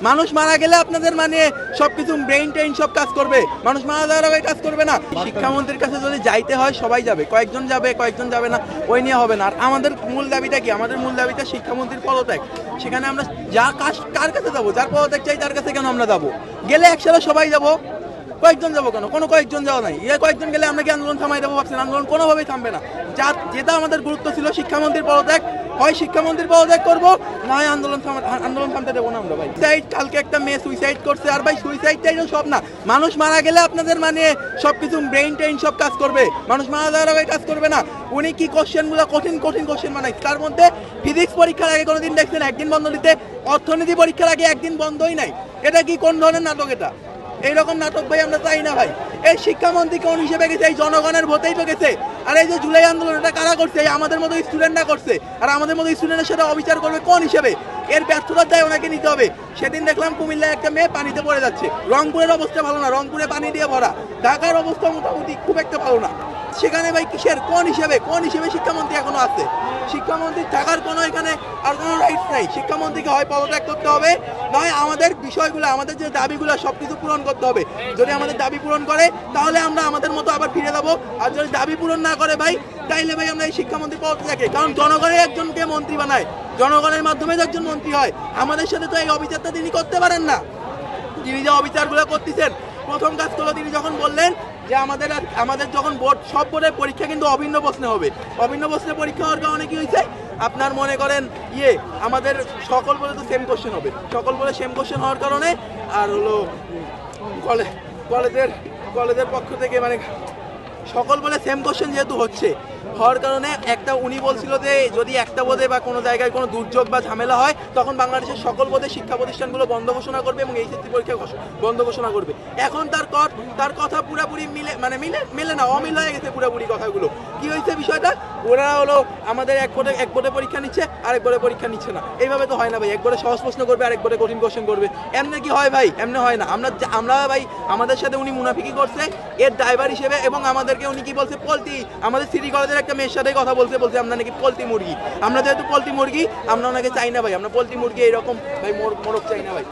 মানুষ মারা গেলে আপনাদের মানে সবকিছু ব্রেইন টেইন সব কাজ করবে, মানুষ মারা যাওয়ার আগে কাজ করবে না। শিক্ষামন্ত্রীর কাছে যদি যাইতে হয় সবাই যাবে, কয়েকজন যাবে না, ওই নিয়ে হবে না। আর আমাদের মূল দাবিটা কি? আমাদের মূল দাবিটা শিক্ষামন্ত্রীর পদত্যাগ। সেখানে আমরা যা কার কাছে যাবো? যার পদত্যাগ চাই তার কাছে কেন আমরা যাবো? গেলে একসাথে সবাই যাবো, কয়েকজন যাবো কেন? কোনো কয়েকজন যাওয়া নাই। কয়েকজন গেলে আমরা কি আন্দোলন থামাই দেবো ভাবছেন? আন্দোলন কোনোভাবেই থামবে না। যেটা আমাদের গুরুত্ব ছিল শিক্ষামন্ত্রীর পদত্যাগ, হয় শিক্ষামন্ত্রীর পদত্যাগ করবো, নয় আন্দোলন থামতে দেবো না আমরা ভাই। কালকে একটা মেয়ে সুইসাইড করছে, আর ভাই সুইসাইডটাই সব না। মানুষ মারা গেলে আপনাদের মানে সবকিছু ব্রেইন টেইন সব কাজ করবে, মানুষ মারা যাওয়ার আগে কাজ করবে না। উনি কি কোশ্চেনগুলো কঠিন কোশ্চেন বানাইছে, তার মধ্যে ফিজিক্স পরীক্ষার আগে কোনোদিন দেখছেন একদিন বন্ধ দিতে? অর্থনীতি পরীক্ষার আগে একদিন বন্ধই নাই। এটা কি কোন ধরনের নাটক? এটা এইরকম নাটক ভাই আমরা চাই না ভাই। এই শিক্ষামন্ত্রী কোন হিসেবে গেছে? এই জনগণের ভোটেই তো গেছে। আর এই যে জুলাই আন্দোলন, এটা কারা করছে? এই আমাদের মতো স্টুডেন্টরা করছে। আর আমাদের মতো স্টুডেন্টের সাথে অবিচার করবে কোন হিসেবে? এর ব্যর্থতার দায় ওনাকে নিতে হবে। সেদিন দেখলাম কুমিল্লায় একটা মেয়ে পানিতে পড়ে যাচ্ছে। রংপুরের অবস্থা ভালো না, রংপুরে পানি দিয়ে ভরা। ঢাকার অবস্থা মোটামুটি খুব একটা ভালো না। সেখানে ভাই কিসের কোন হিসেবে শিক্ষামন্ত্রী এখনো আছে? শিক্ষামন্ত্রী থাকার কোনো এখানে আর কোনো রাইটস নাই। শিক্ষামন্ত্রীকে হয় পদত্যাগ করতে হবে, নয় আমাদের বিষয়গুলো, আমাদের যে দাবিগুলো সবকিছু পূরণ করতে হবে। যদি আমাদের দাবি পূরণ করে তাহলে আমরা আমাদের মতো আবার ফিরে যাবো। আর যদি দাবি পূরণ না করে ভাই, তাইলে ভাই আমরা এই শিক্ষামন্ত্রী পদত্যাগে, কারণ জনগণের একজনকে মন্ত্রী বানায়, জনগণের মাধ্যমে একজন মন্ত্রী হয়। আমাদের সাথে তো এই অবিচারটা তিনি করতে পারেন না। তিনি যে অবিচারগুলো করতেছেন, প্রথম কাজ করলো তিনি যখন বললেন যে আমাদের যখন বোর্ড, সব বোর্ডের পরীক্ষা কিন্তু অভিন্ন প্রশ্নে হবে। অভিন্ন প্রশ্নে পরীক্ষা হওয়ার কারণে কি হয়েছে? আপনার মনে করেন আমাদের সকল বোর্ডে তো সেম কোশ্চেন হবে। সকল বোর্ডে সেম কোশ্চেন হওয়ার কারণে আর হলো কলেজের পক্ষ থেকে মানে সকল বলে সেম কোশ্চেন যেহেতু হওয়ার কারণে একটা উনি বলছিল যে যদি একটা বোর্ডে বা কোনো জায়গায় কোনো দুর্যোগ বা ঝামেলা হয়, তখন বাংলাদেশের সকল বোর্ডে শিক্ষা প্রতিষ্ঠানগুলো বন্ধ ঘোষণা করবে এবং এইচএসসি পরীক্ষা বন্ধ ঘোষণা করবে। এখন তার কথা পুরোপুরি মেলে না, অমিল হয়ে গেছে পুরোপুরি কথাগুলো। কি হয়েছে বিষয়টা? ওরা হলো আমাদের এক বোর্ডে পরীক্ষা নিচ্ছে, আরেক বোর্ডে পরীক্ষা নিচ্ছে না। এইভাবে তো হয় না ভাই। এক বোর্ডে সহজ প্রশ্ন করবে, আরেক বোর্ডে কঠিন কোশ্চেন করবে। এমনি কি হয় ভাই? এমনি হয় না। আমরা ভাই, আমাদের সাথে উনি মুনাফিকি করছে এর ড্রাইভার হিসেবে, এবং আমাদেরকে উনি কি বলছে? পল্টি। আমাদের সিটি কলেজের একটা মেয়ের সাথে কথা বলছে আমরা নাকি পল্টি মুরগি। আমরা যেহেতু পল্টি মুরগি, আমরা ওনাকে চাই না ভাই। আমরা পল্টি মুরগি এরকম ভাই মোরগ চাই না ভাই।